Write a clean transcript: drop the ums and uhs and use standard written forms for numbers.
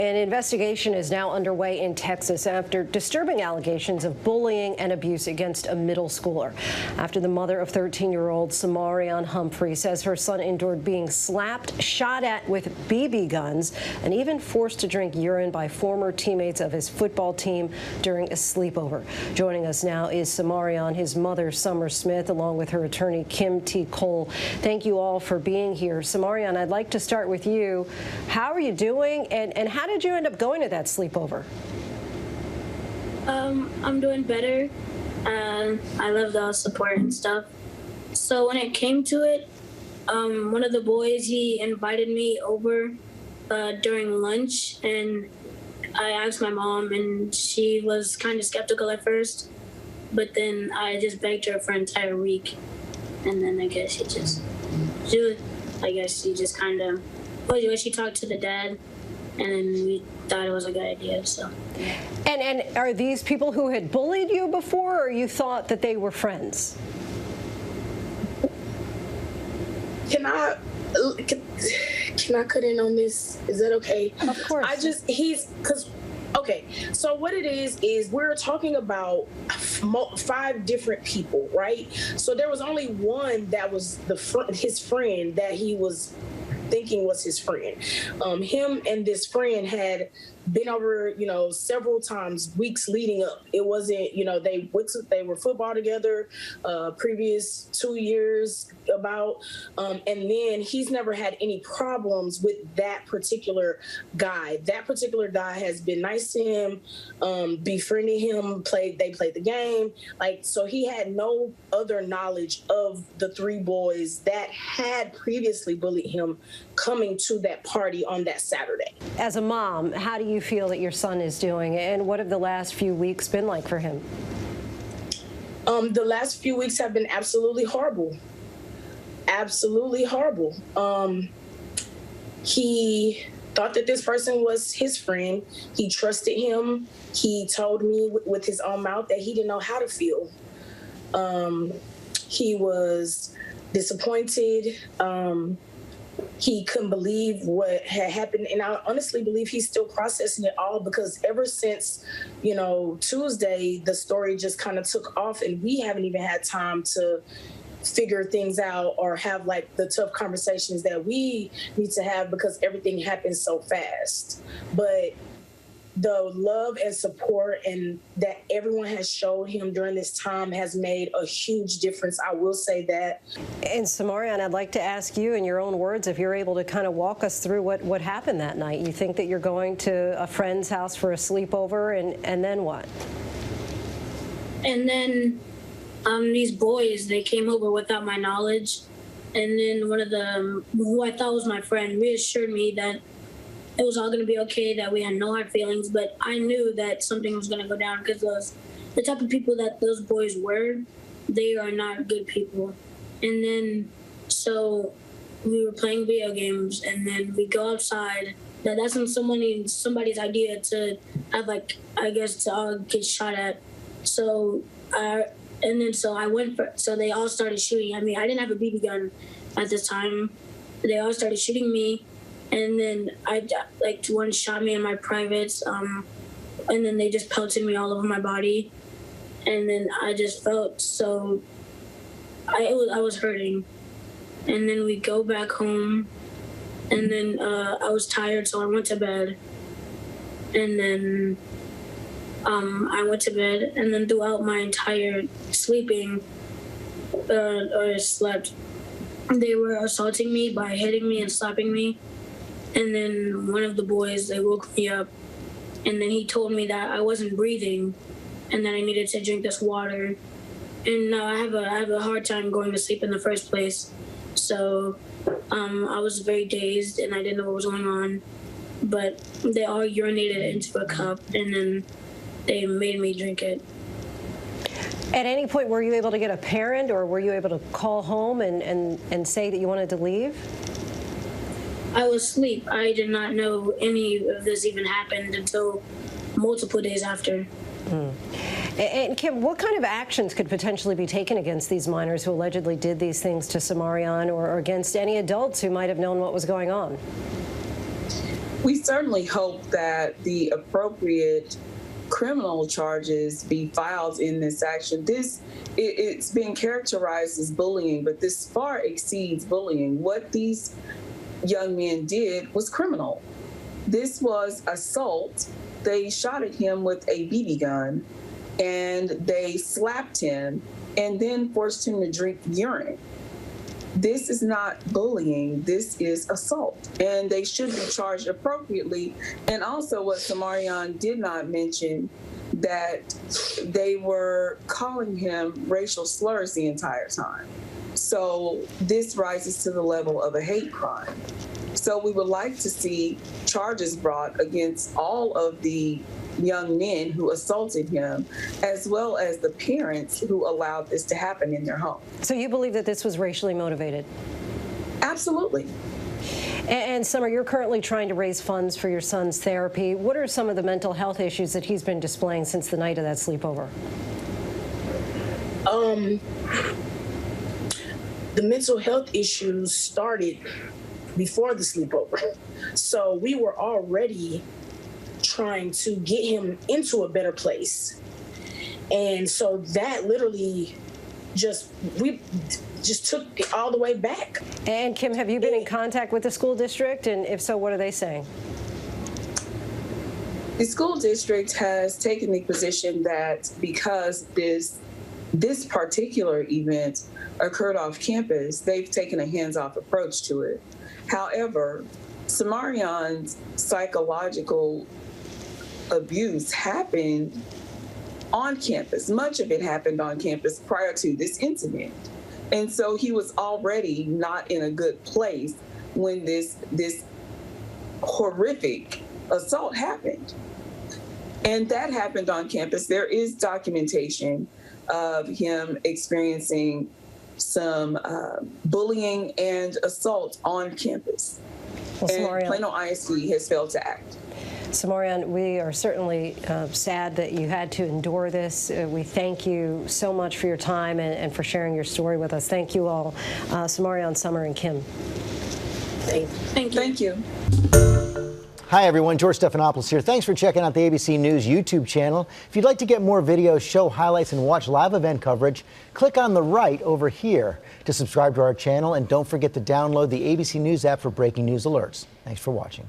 An investigation is now underway in Texas after disturbing allegations of bullying and abuse against a middle schooler. After the mother of 13-year-old SeMarion Humphrey says her son endured being slapped, shot at with BB guns, and even forced to drink urine by former teammates of his football team during a sleepover. Joining us now is SeMarion, his mother, Summer Smith, along with her attorney, Kim T. Cole. Thank you all for being here. SeMarion, I'd like to start with you. How are you doing, and how did you end up going to that sleepover? I'm doing better. I love the support and stuff. So when it came to it, one of the boys, he invited me over during lunch, and I asked my mom, and she was kind of skeptical at first, but then I just begged her for an entire week, and then I guess she just kind of, well, she talked to the dad, and then we thought it was a good idea, so. And are these people who had bullied you before, or you thought that they were friends? Can I cut in on this? Is that okay? Of course. Okay, so what it is we're talking about 5 different people, right? So there was only one that was his friend that he was thinking was his friend. Him and this friend had been over, several times, weeks leading up. It wasn't, they were football together, previous 2 years about, and then he's never had any problems with that particular guy. That particular guy has been nice to him, befriended him, they played the game. So he had no other knowledge of the 3 boys that had previously bullied him coming to that party on that Saturday. As a mom, how do you feel that your son is doing, and what have the last few weeks been like for him? The last few weeks have been absolutely horrible. Absolutely horrible. He thought that this person was his friend. He trusted him. He told me with his own mouth that he didn't know how to feel. He was disappointed. He couldn't believe what had happened. And I honestly believe he's still processing it all, because ever since, Tuesday, the story just kind of took off, and we haven't even had time to figure things out or have the tough conversations that we need to have, because everything happens so fast. But the love and support and that everyone has showed him during this time has made a huge difference. I will say that. And SeMarion, I'd like to ask you in your own words, if you're able to kind of walk us through what happened that night. You think that you're going to a friend's house for a sleepover, and then what? And then these boys, they came over without my knowledge, and then one of them, who I thought was my friend, reassured me that it was all going to be okay, that we had no hard feelings, but I knew that something was going to go down, because the type of people that those boys were, they are not good people. And then, so we were playing video games, and then we go outside. That's when somebody's idea to have, to all get shot at. So, so they all started shooting at me. I didn't have a BB gun at this time. They all started shooting me. And then one shot me in my privates, and then they just pelted me all over my body, and then I just felt so. I was hurting, and then we go back home, and then I was tired, so I went to bed, and then I went to bed, and then throughout my entire sleeping, or slept, they were assaulting me by hitting me and slapping me. And then one of the boys, they woke me up, and then he told me that I wasn't breathing, and that I needed to drink this water. And now I have a hard time going to sleep in the first place. So I was very dazed, and I didn't know what was going on. But they all urinated into a cup, and then they made me drink it. At any point, were you able to get a parent, or were you able to call home and say that you wanted to leave? I was asleep. I did not know any of this even happened until multiple days after. And Kim, what kind of actions could potentially be taken against these minors who allegedly did these things to SeMarion, or against any adults who might have known what was going on? We certainly hope that the appropriate criminal charges be filed in this action. It's being characterized as bullying, but this far exceeds bullying. What these young men did was criminal. This was assault. They shot at him with a BB gun, and they slapped him and then forced him to drink urine. This is not bullying, this is assault, and they should be charged appropriately. And also what SeMarion did not mention, that they were calling him racial slurs the entire time. So this rises to the level of a hate crime. So we would like to see charges brought against all of the young men who assaulted him, as well as the parents who allowed this to happen in their home. So you believe that this was racially motivated? Absolutely. And Summer, you're currently trying to raise funds for your son's therapy. What are some of the mental health issues that he's been displaying since the night of that sleepover? The mental health issues started before the sleepover. So we were already trying to get him into a better place. And so that literally we just took it all the way back. And Kim, have you been in contact with the school district? And if so, what are they saying? The school district has taken the position that because this particular event occurred off campus, they've taken a hands-off approach to it. However, SeMarion's psychological abuse happened on campus. Much of it happened on campus prior to this incident. And so he was already not in a good place when this horrific assault happened. And that happened on campus. There is documentation of him experiencing some bullying and assault on campus. Well, and Plano ISD has failed to act. SeMarion, we are certainly sad that you had to endure this. We thank you so much for your time and for sharing your story with us. Thank you all. SeMarion, Summer, and Kim. Thank you. Thank you. Hi, everyone. George Stephanopoulos here. Thanks for checking out the ABC News YouTube channel. If you'd like to get more videos, show highlights, and watch live event coverage, click on the right over here to subscribe to our channel. And don't forget to download the ABC News app for breaking news alerts. Thanks for watching.